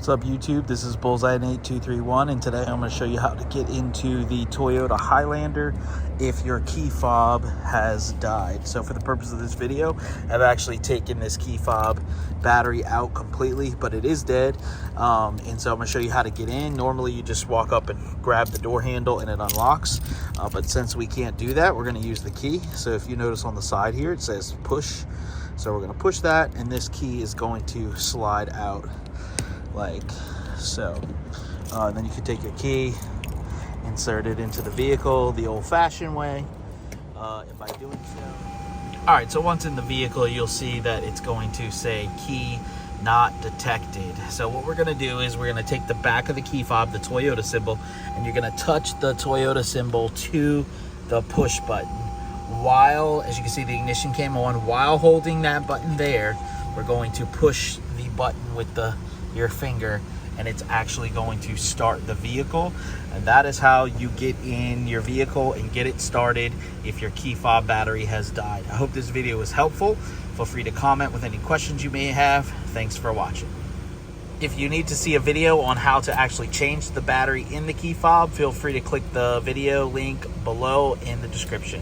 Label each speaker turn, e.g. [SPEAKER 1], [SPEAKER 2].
[SPEAKER 1] What's up YouTube? This is Bullseye 8231 and today I'm going to show you how to get into the Toyota Highlander if your key fob has died. So for the purpose of this video, I've actually taken this key fob battery out completely, but it is dead. And so I'm going to show you how to get in. Normally you just walk up and grab the door handle and it unlocks. But since we can't do that, we're going to use the key. So if you notice on the side here, it says push. So we're going to push that and this key is going to slide out like so. Then you can take your key, insert it into the vehicle the old-fashioned way, by doing so. All right, so once in the vehicle, you'll see that it's going to say key not detected. So what we're gonna do is we're gonna take the back of the key fob, the Toyota symbol, and you're gonna touch the Toyota symbol to the push button. While, as you can see, the ignition came on, while holding that button there, we're going to push the button with your finger, and it's actually going to start the vehicle. And that is how you get in your vehicle and get it started if your key fob battery has died. I hope this video was helpful. Feel free to comment with any questions you may have. Thanks for watching. If you need to see a video on how to actually change the battery in the key fob, feel free to click the video link below in the description.